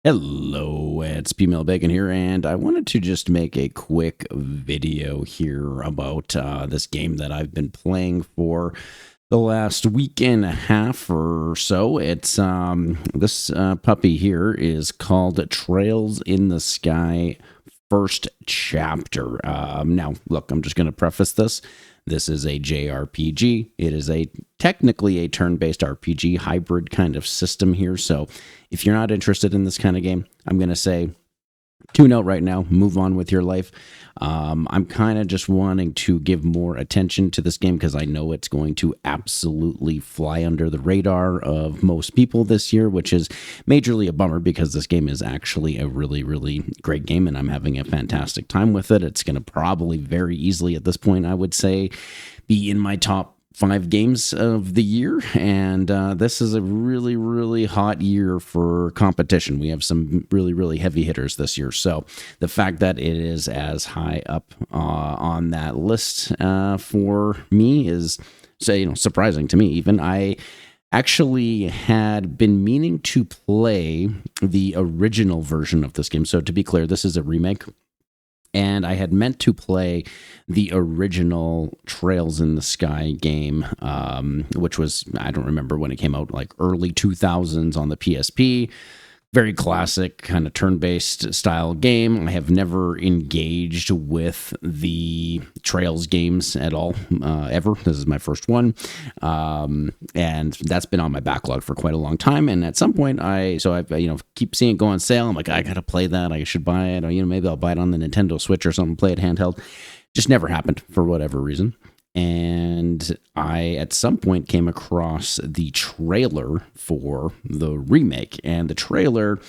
Hello, it's P-Mail Bacon here, and I wanted to just make a quick video here about this game that I've been playing for the last week and a half or so. It's this puppy here is called Trails in the Sky First Chapter. Now, look, I'm just going to preface this. This is a JRPG. It is technically a turn-based RPG hybrid kind of system here. So if you're not interested in this kind of game, I'm going to say tune out right now, move on with your life. I'm kind of just wanting to give more attention to this game because I know it's going to absolutely fly under the radar of most people this year, which is majorly a bummer because this game is actually a really, really great game and I'm having a fantastic time with it. It's going to probably very easily at this point, I would say, be in my top 5 games of the year, and this is a really, really hot year for competition. We have some really, really heavy hitters this year, so the fact that it is as high up on that list for me is, surprising to me. Even I actually had been meaning to play the original version of this game. So to be clear, this is a remake. And I had meant to play the original Trails in the Sky game, which was, I don't remember when it came out, like early 2000s on the PSP. Very classic kind of turn-based style game. I have never engaged with the Trails games at all, ever. This is my first one. And that's been on my backlog for quite a long time. And at some point, I keep seeing it go on sale. I'm like, I got to play that. I should buy it. Or, maybe I'll buy it on the Nintendo Switch or something, play it handheld. Just never happened for whatever reason. And I, at some point, came across the trailer for the remake. And the trailer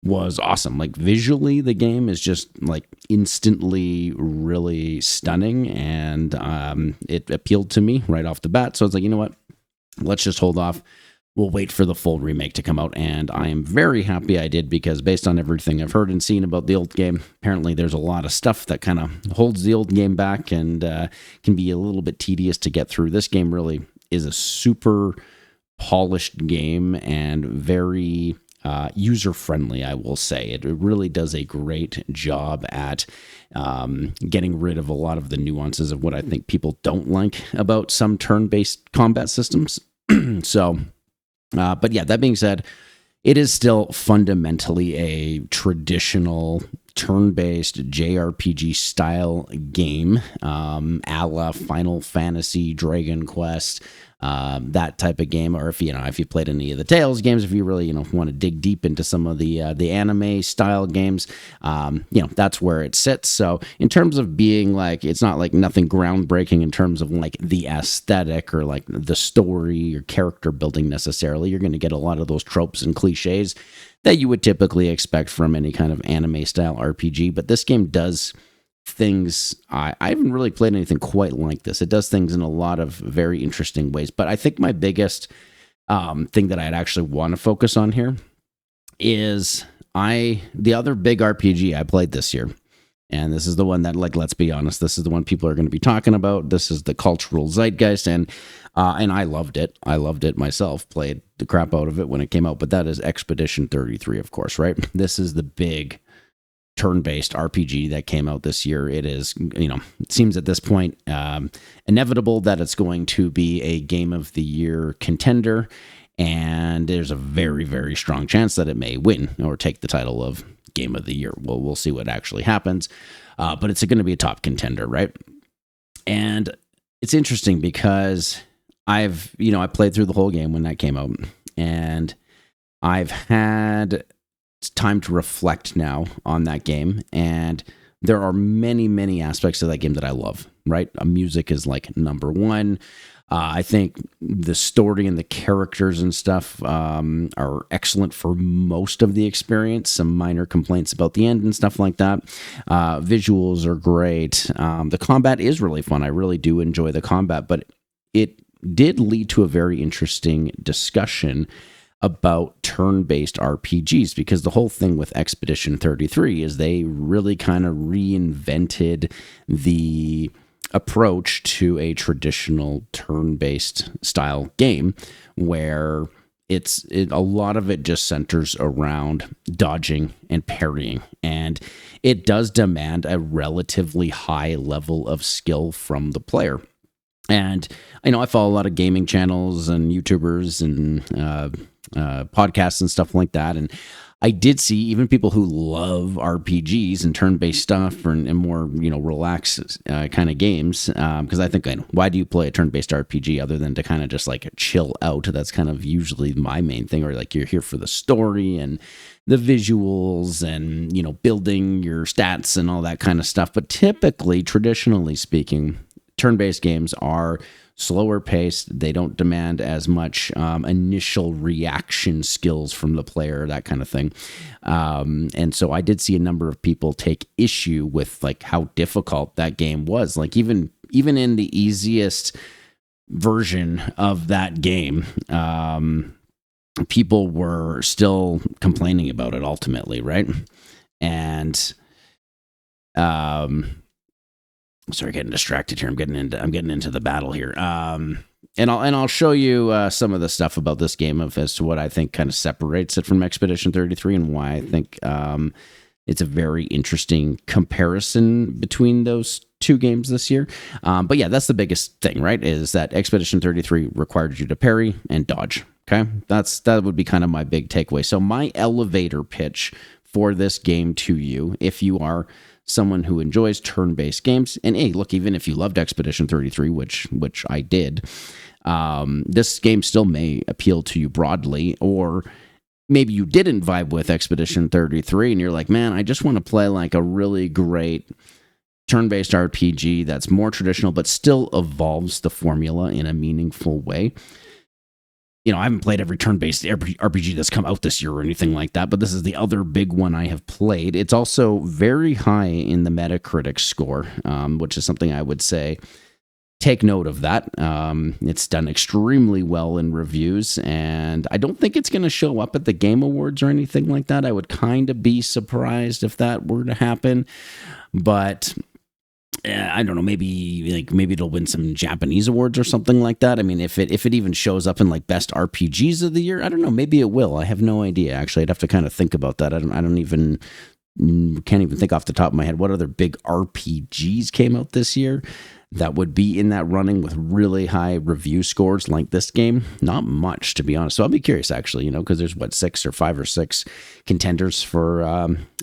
was awesome. Like, visually, the game is just, like, instantly really stunning. And it appealed to me right off the bat. So I was like, you know what? Let's just hold off. We'll wait for the full remake to come out, and I am very happy I did because based on everything I've heard and seen about the old game, apparently there's a lot of stuff that kind of holds the old game back and can be a little bit tedious to get through. This game really is a super polished game and very user-friendly, I will say. It really does a great job at getting rid of a lot of the nuances of what I think people don't like about some turn-based combat systems. But yeah, that being said, it is still fundamentally a traditional turn-based JRPG style game, a la Final Fantasy, Dragon Quest, that type of game. Or if you played any of the Tales games, if you really want to dig deep into some of the anime style games, that's where it sits. So in terms of being like, it's not like nothing groundbreaking in terms of like the aesthetic or like the story or character building necessarily. You're going to get a lot of those tropes and cliches that you would typically expect from any kind of anime style RPG. But this game does things, I haven't really played anything quite like this. It does things in a lot of very interesting ways. But I think my biggest thing that I'd actually want to focus on here is the other big RPG I played this year. And this is the one that, like, let's be honest, this is the one people are going to be talking about. This is the cultural zeitgeist, and I loved it. I loved it myself, played the crap out of it when it came out, but that is Expedition 33, of course, right? This is the big turn-based RPG that came out this year. It is, it seems at this point inevitable that it's going to be a Game of the Year contender, and there's a very, very strong chance that it may win or take the title of Game of the Year. Well, we'll see what actually happens, but it's going to be a top contender, right? And it's interesting because I played through the whole game when that came out, and I've had time to reflect now on that game, and there are many, many aspects of that game that I love, right? Music is like number one. I think the story and the characters and stuff are excellent for most of the experience. Some minor complaints about the end and stuff like that. Visuals are great. The combat is really fun. I really do enjoy the combat, but it did lead to a very interesting discussion about turn-based RPGs, because the whole thing with Expedition 33 is they really kind of reinvented the approach to a traditional turn-based style game where a lot of it just centers around dodging and parrying, and it does demand a relatively high level of skill from the player. And I follow a lot of gaming channels and YouTubers and podcasts and stuff like that. And I did see even people who love RPGs and turn-based stuff and more, relaxed kind of games. Because I think, why do you play a turn-based RPG other than to kind of just like chill out? That's kind of usually my main thing. Or like you're here for the story and the visuals and, building your stats and all that kind of stuff. But typically, traditionally speaking, turn-based games are slower paced. They don't demand as much initial reaction skills from the player, that kind of thing. And so I did see a number of people take issue with like how difficult that game was. Like even in the easiest version of that game, people were still complaining about it ultimately, right? And sorry, getting distracted here. I'm getting into the battle here. And I'll show you some of the stuff about this game as to what I think kind of separates it from Expedition 33 and why I think it's a very interesting comparison between those two games this year. But yeah, that's the biggest thing, right? Is that Expedition 33 required you to parry and dodge. Okay, that would be kind of my big takeaway. So my elevator pitch for this game to you, if you are someone who enjoys turn-based games, and hey, look, even if you loved Expedition 33, which I did, this game still may appeal to you broadly, or maybe you didn't vibe with Expedition 33 and you're like, man, I just want to play like a really great turn-based RPG that's more traditional but still evolves the formula in a meaningful way. I haven't played every turn-based RPG that's come out this year or anything like that, but this is the other big one I have played. It's also very high in the Metacritic score, which is something I would say take note of that. It's done extremely well in reviews, and I don't think it's going to show up at the Game Awards or anything like that. I would kind of be surprised if that were to happen, but I don't know, maybe it'll win some Japanese awards or something like that. I mean, if it even shows up in like best RPGs of the year, I don't know, maybe it will. I have no idea. Actually, I'd have to kind of think about that. Can't even think off the top of my head what other big RPGs came out this year that would be in that running with really high review scores like this game. Not much, to be honest. So I'll be curious, actually, because there's 5 or 6 contenders for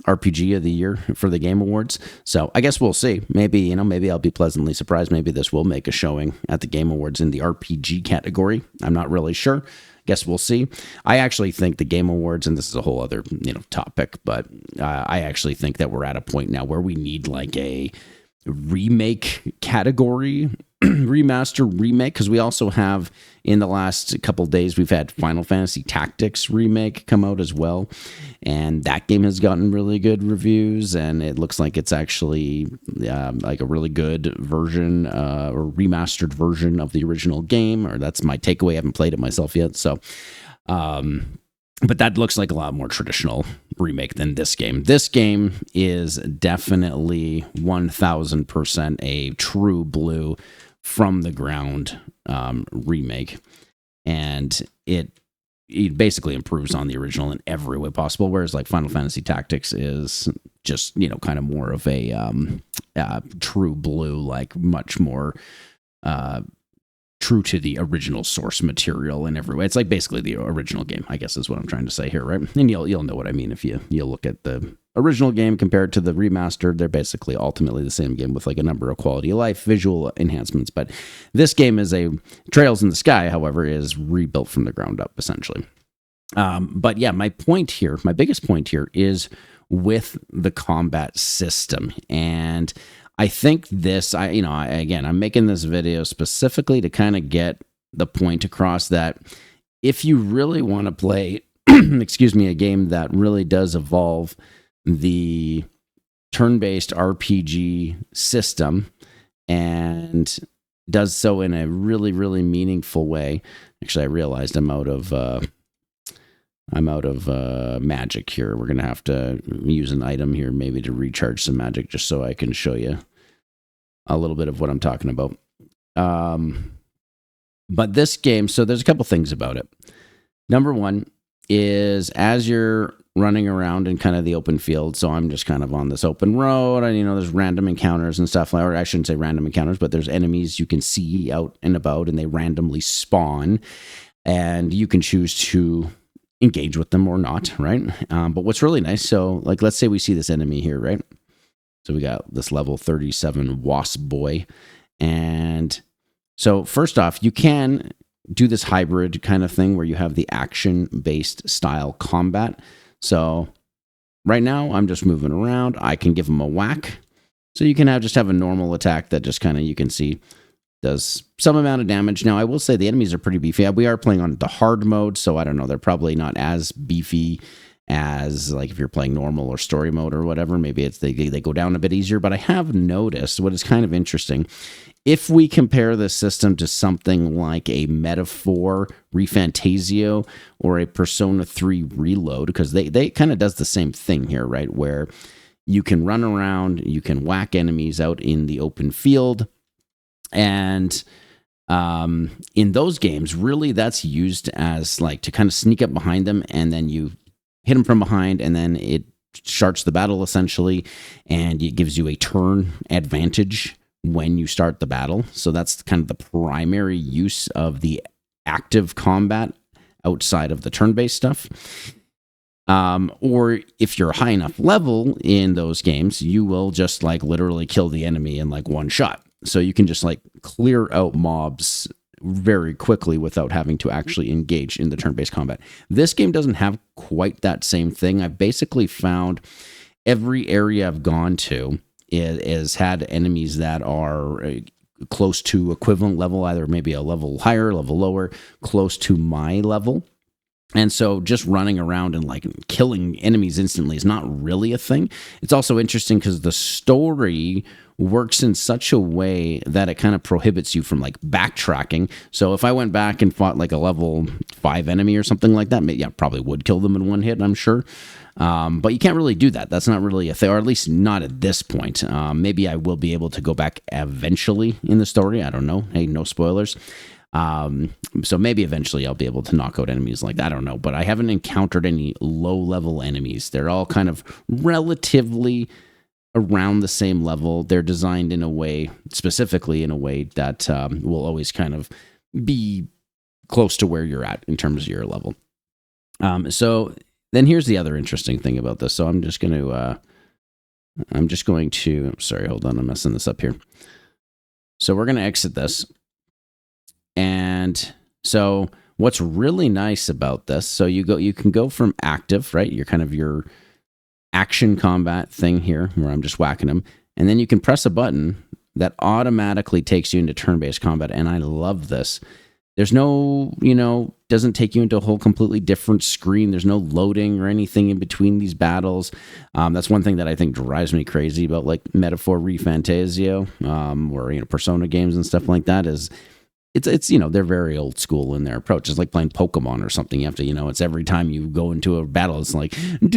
RPG of the year for the Game Awards. So I guess we'll see. Maybe I'll be pleasantly surprised. Maybe this will make a showing at the Game Awards in the RPG category. I'm not really sure. Guess we'll see. I actually think the Game Awards, and this is a whole other topic, but I actually think that we're at a point now where we need like a remake category, remaster, remake, because we also have in the last couple of days we've had Final Fantasy Tactics remake come out as well, and that game has gotten really good reviews, and it looks like it's actually like a really good version or remastered version of the original game, or that's my takeaway. I haven't played it myself yet, so but that looks like a lot more traditional remake than this game. This game is definitely 1000% a true blue from the ground remake. And it basically improves on the original in every way possible. Whereas like Final Fantasy Tactics is just, kind of more of a true blue, like much more true to the original source material in every way. It's like basically the original game, I guess is what I'm trying to say here, right? And you'll know what I mean if you look at the original game compared to the remastered. They're basically ultimately the same game with like a number of quality of life, visual enhancements. But this game is a Trails in the Sky, however, is rebuilt from the ground up, essentially. But yeah, my biggest point here is with the combat system. And I think this, I'm making this video specifically to kind of get the point across that if you really want to play, a game that really does evolve the turn-based RPG system and does so in a really, really meaningful way. Actually, I realized I'm out of magic here. We're going to have to use an item here maybe to recharge some magic just so I can show you a little bit of what I'm talking about. But this game, so there's a couple things about it. Number one is as you're running around in kind of the open field. So I'm just kind of on this open road, and there's random encounters and stuff. Or I shouldn't say random encounters, but there's enemies you can see out and about, and they randomly spawn, and you can choose to engage with them or not, right? But what's really nice, so like let's say we see this enemy here, right? So we got this level 37 wasp boy, and so first off, you can do this hybrid kind of thing where you have the action-based style combat. So right now I'm just moving around. I can give him a whack. So you can just have a normal attack that just kind of, you can see, does some amount of damage. Now, I will say the enemies are pretty beefy. We are playing on the hard mode, so I don't know. They're probably not as beefy as like if you're playing normal or story mode or whatever. Maybe it's they go down a bit easier. But I have noticed what is kind of interesting. If we compare this system to something like a Metaphor ReFantazio or a Persona 3 Reload, because they kind of does the same thing here, right? Where you can run around, you can whack enemies out in the open field. And in those games, really that's used as like to kind of sneak up behind them, and then you hit them from behind, and then it starts the battle essentially, and it gives you a turn advantage when you start the battle. So that's kind of the primary use of the active combat outside of the turn-based stuff. Or if you're a high enough level in those games, you will just like literally kill the enemy in like one shot. So you can just like clear out mobs very quickly without having to actually engage in the turn-based combat. This game doesn't have quite that same thing. I've basically found every area I've gone to is had enemies that are close to equivalent level, either maybe a level higher, level lower, close to my level. And so just running around and like killing enemies instantly is not really a thing. It's also interesting because the story works in such a way that it kind of prohibits you from like backtracking. So if I went back and fought like a level 5 enemy or something like that, maybe I probably would kill them in one hit, I'm sure. But you can't really do that. That's not really a thing, or at least not at this point. Maybe I will be able to go back eventually in the story. I don't know. Hey, no spoilers. So maybe eventually I'll be able to knock out enemies like that. I don't know, but I haven't encountered any low-level enemies. They're all kind of relatively around the same level. They're designed in a way, specifically in a way that will always kind of be close to where you're at in terms of your level. So then here's the other interesting thing about this. So I'm just going to, sorry, hold on, I'm messing this up here. So we're going to exit this. And so what's really nice about this, so you can go from active, right? You're kind of your action combat thing here where I'm just whacking them. And then you can press a button that automatically takes you into turn-based combat. And I love this. There's no, doesn't take you into a whole completely different screen. There's no loading or anything in between these battles. That's one thing that I think drives me crazy about like Metaphor ReFantazio, or Persona games and stuff like that is it's they're very old school in their approach. It's like playing Pokemon or something. You have to, it's every time you go into a battle, it's like, and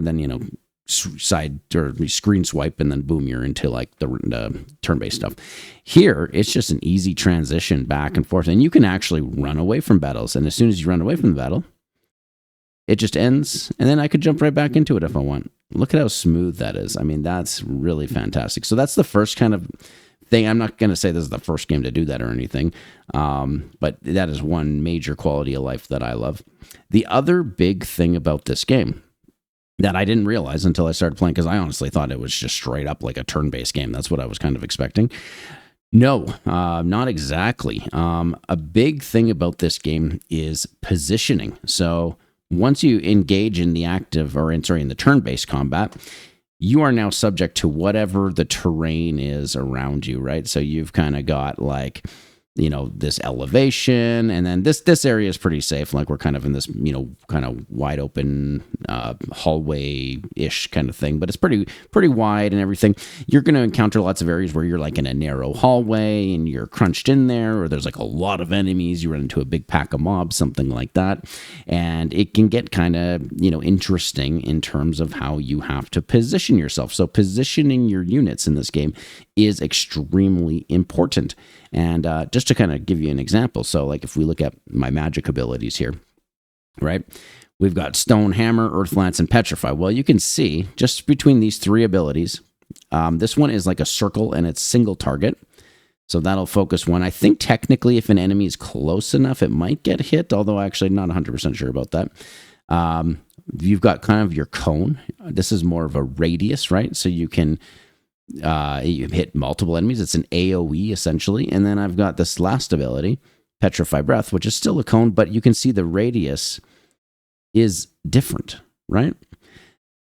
then, side or screen swipe, and then boom, you're into like the turn-based stuff. Here, it's just an easy transition back and forth, and you can actually run away from battles. And as soon as you run away from the battle, it just ends, and then I could jump right back into it if I want. Look at how smooth that is. I mean, that's really fantastic. So that's the first kind of thing. I'm not going to say this is the first game to do that or anything, but that is one major quality of life that I love. The other big thing about this game that I didn't realize until I started playing, because I honestly thought it was just straight up like a turn-based game. That's what I was kind of expecting. No, not exactly. A big thing about this game is positioning. So once you engage in the in the turn-based combat, you are now subject to whatever the terrain is around you, right? So you've kind of got like, this elevation, and then this area is pretty safe. Like we're kind of in this, kind of wide open hallway-ish kind of thing, but it's pretty wide and everything. You're going to encounter lots of areas where you're like in a narrow hallway and you're crunched in there, or there's like a lot of enemies. You run into a big pack of mobs, something like that. And it can get kind of, interesting in terms of how you have to position yourself. So positioning your units in this game is extremely important. And just to kind of give you an example, so like if we look at my magic abilities here, right? We've got Stone, Hammer, Earth Lance, and Petrify. Well, you can see just between these three abilities, this one is like a circle and it's single target. So that'll focus one. I think technically if an enemy is close enough, it might get hit, although actually not 100% sure about that. You've got kind of your cone. This is more of a radius, right? So you can you hit multiple enemies. It's an AoE essentially. And then I've got this last ability, Petrify Breath, which is still a cone, but you can see the radius is different, right?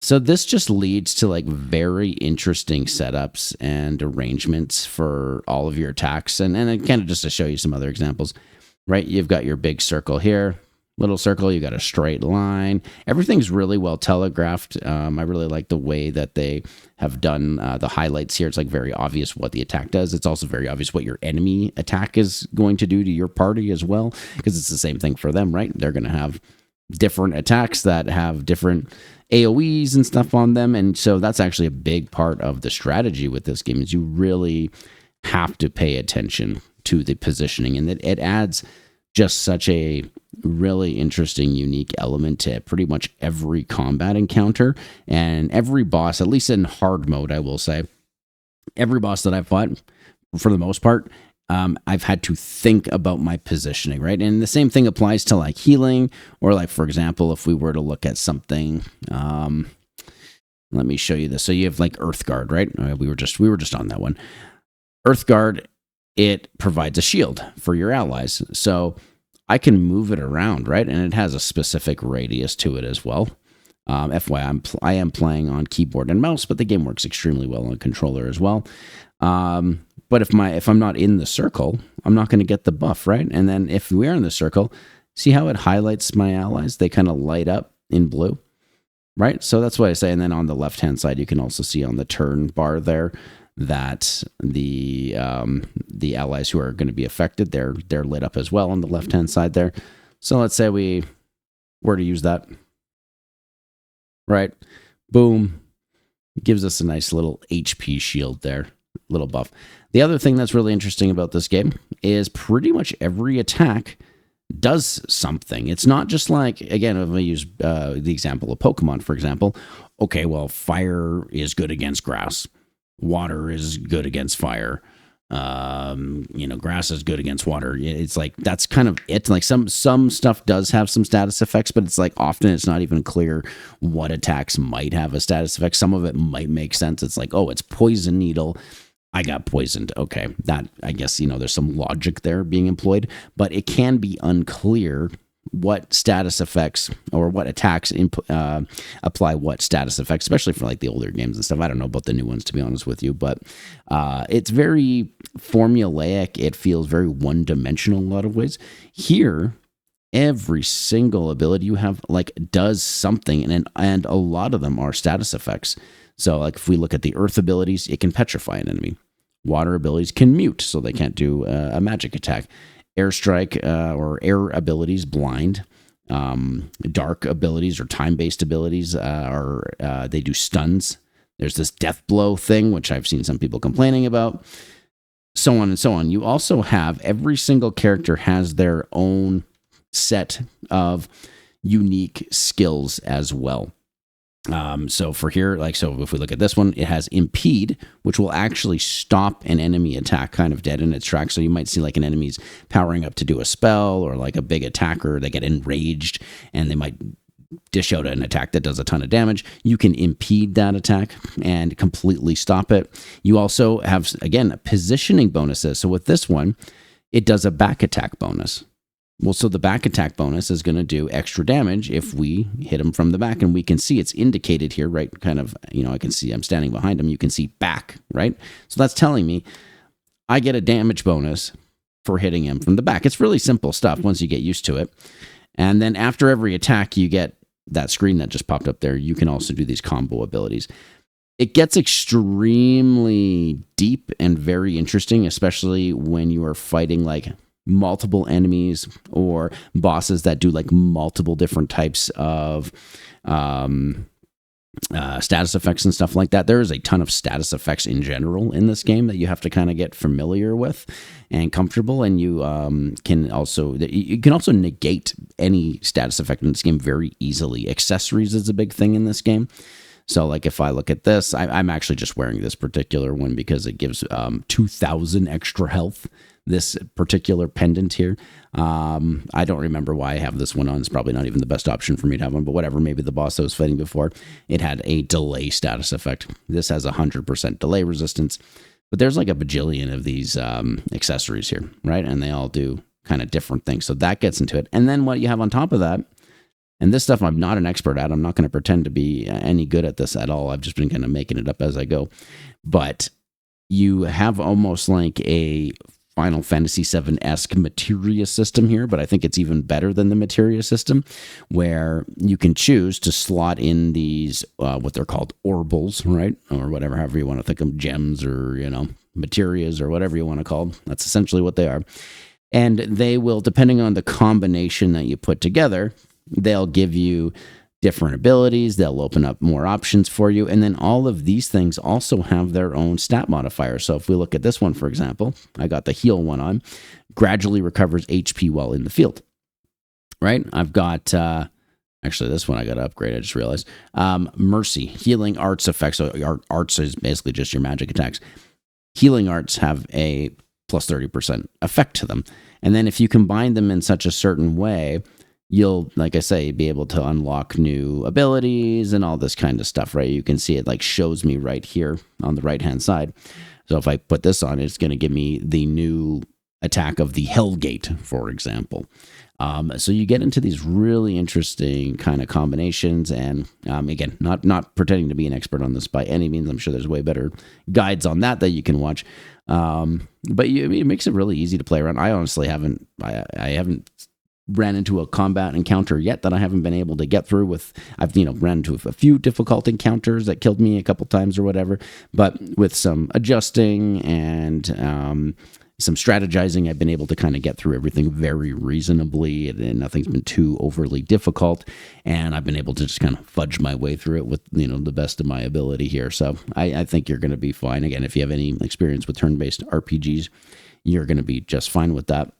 So this just leads to like very interesting setups and arrangements for all of your attacks. And kind of just to show you some other examples, right? You've got your big circle here, little circle, you got a straight line. Everything's really well telegraphed. I really like the way that they have done the highlights here. It's like very obvious what the attack does. It's also very obvious what your enemy attack is going to do to your party as well, because it's the same thing for them, right? They're going to have different attacks that have different AoEs and stuff on them. And so that's actually a big part of the strategy with this game, is you really have to pay attention to the positioning, and it adds just such a really interesting, unique element to pretty much every combat encounter and every boss, at least in hard mode, I will say. Every boss that I've fought, for the most part, I've had to think about my positioning, right? And the same thing applies to like healing, or like, for example, if we were to look at something, let me show you this. So you have like Earthguard, right? We were just on that one. Earthguard, it provides a shield for your allies. So I can move it around, right? And it has a specific radius to it as well. FYI, I am playing on keyboard and mouse, but the game works extremely well on controller as well. But if I'm not in the circle, I'm not going to get the buff, right? And then if we are in the circle, see how it highlights my allies? They kind of light up in blue, right? So that's what I say. And then on the left-hand side, you can also see on the turn bar there that the allies who are going to be affected, they're lit up as well on the left-hand side there. So let's say we were to use that, right? Boom. Gives us a nice little HP shield there, little buff. The other thing that's really interesting about this game is pretty much every attack does something. It's not just like, again, if I use the example of Pokemon, for example, okay, well, fire is good against grass. Water is good against fire. Grass is good against water. It's like, that's kind of it. Like some stuff does have some status effects, but it's like often it's not even clear what attacks might have a status effect. Some of it might make sense. It's like, oh, it's poison needle. I got poisoned. Okay. That, I guess, there's some logic there being employed, but it can be unclear what status effects or what attacks apply what status effects, especially for like the older games and stuff. I don't know about the new ones, to be honest with you, but it's very formulaic. It feels very one-dimensional in a lot of ways. Here, every single ability you have like does something, and a lot of them are status effects. So like if we look at the earth abilities, it can petrify an enemy. Water abilities can mute, so they can't do a magic attack. Airstrike or air abilities, blind. Dark abilities or time-based abilities they do stuns. There's this death blow thing, which I've seen some people complaining about. So on and so on. You also have, every single character has their own set of unique skills as well. So for here, so if we look at this one, it has impede, which will actually stop an enemy attack kind of dead in its tracks. So you might see like an enemy's powering up to do a spell, or like a big attacker, they get enraged and they might dish out an attack that does a ton of damage. You can impede that attack and completely stop it. You also have, again, positioning bonuses. So with this one, it does a back attack bonus. Well, so the back attack bonus is going to do extra damage if we hit him from the back, and we can see it's indicated here, right? Kind of, I can see I'm standing behind him. You can see back, right? So that's telling me I get a damage bonus for hitting him from the back. It's really simple stuff once you get used to it. And then after every attack, you get that screen that just popped up there. You can also do these combo abilities. It gets extremely deep and very interesting, especially when you are fighting like multiple enemies or bosses that do like multiple different types of status effects and stuff like that. There is a ton of status effects in general in this game that you have to kind of get familiar with and comfortable. And you can also negate any status effect in this game very easily. Accessories is a big thing in this game. So, like, if I look at this, I'm actually just wearing this particular one because it gives 2,000 extra health. This particular pendant here. I don't remember why I have this one on. It's probably not even the best option for me to have one, but whatever. Maybe the boss I was fighting before, it had a delay status effect. This has 100% delay resistance, but there's like a bajillion of these accessories here, right? And they all do kind of different things. So that gets into it. And then what you have on top of that, and this stuff I'm not an expert at. I'm not going to pretend to be any good at this at all. I've just been kind of making it up as I go. But you have almost like a Final Fantasy VII-esque materia system here, but I think it's even better than the materia system, where you can choose to slot in these, what they're called orbals, right? Or whatever, however you want to think of them, gems or, materias or whatever you want to call them. That's essentially what they are. And they will, depending on the combination that you put together, they'll give you different abilities. They'll open up more options for you. And then all of these things also have their own stat modifier. So if we look at this one, for example, I got the heal one on, gradually recovers HP while in the field, right? I've got, actually this one I got to upgrade. I just realized, Mercy, healing arts effects. So arts is basically just your magic attacks. Healing arts have a plus 30% effect to them. And then if you combine them in such a certain way, you'll, like I say, be able to unlock new abilities and all this kind of stuff, right? You can see it like shows me right here on the right-hand side. So if I put this on, it's going to give me the new attack of the Hellgate, for example. So you get into these really interesting kind of combinations. And again, not pretending to be an expert on this by any means. I'm sure there's way better guides on that you can watch. But it makes it really easy to play around. I honestly haven't ran into a combat encounter yet that I haven't been able to get through with. I've, ran into a few difficult encounters that killed me a couple times or whatever, but with some adjusting and some strategizing, I've been able to kind of get through everything very reasonably, and nothing's been too overly difficult, and I've been able to just kind of fudge my way through it with, the best of my ability here. So I think you're going to be fine. Again, if you have any experience with turn-based RPGs, you're going to be just fine with that.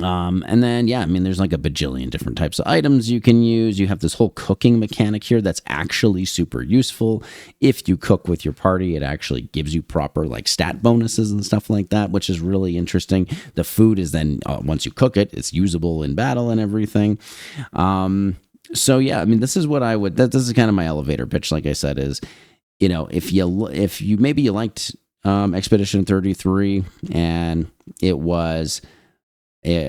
And then, there's like a bajillion different types of items you can use. You have this whole cooking mechanic here that's actually super useful. If you cook with your party, it actually gives you proper like stat bonuses and stuff like that, which is really interesting. The food is then, once you cook it, it's usable in battle and everything. So yeah, this is what this is kind of my elevator pitch. Like I said, is, if you maybe you liked, Expedition 33 and it was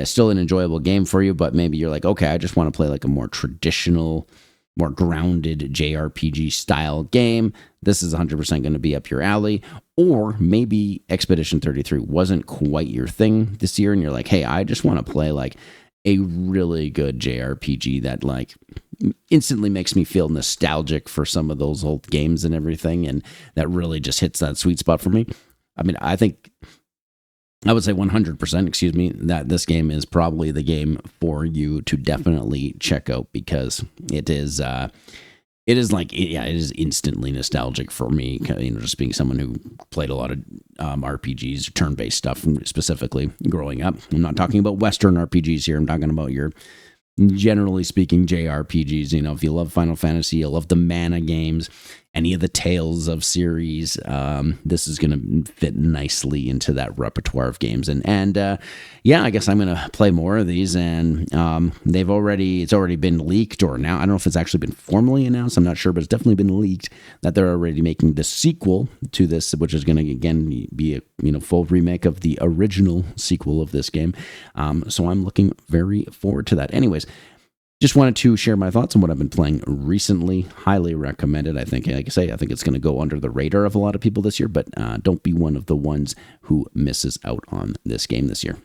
still an enjoyable game for you, but maybe you're like, okay, I just want to play like a more traditional, more grounded JRPG style game. This is 100% going to be up your alley. Or maybe Expedition 33 wasn't quite your thing this year, and you're like, hey, I just want to play like a really good JRPG that like instantly makes me feel nostalgic for some of those old games and everything, and that really just hits that sweet spot for me. I think I would say 100%, that this game is probably the game for you to definitely check out, because it is instantly nostalgic for me, just being someone who played a lot of RPGs, turn-based stuff specifically growing up. I'm not talking about Western RPGs here. I'm talking about your, generally speaking, JRPGs. If you love Final Fantasy, you love the Mana games, any of the Tales of series, this is going to fit nicely into that repertoire of games. And I guess I'm going to play more of these. And it's already been leaked, or now I don't know if it's actually been formally announced. I'm not sure, but it's definitely been leaked that they're already making the sequel to this, which is going to again be a full remake of the original sequel of this game. So I'm looking very forward to that. Anyways, just wanted to share my thoughts on what I've been playing recently. Highly recommended. I think, like I say, I think it's going to go under the radar of a lot of people this year, but don't be one of the ones who misses out on this game this year.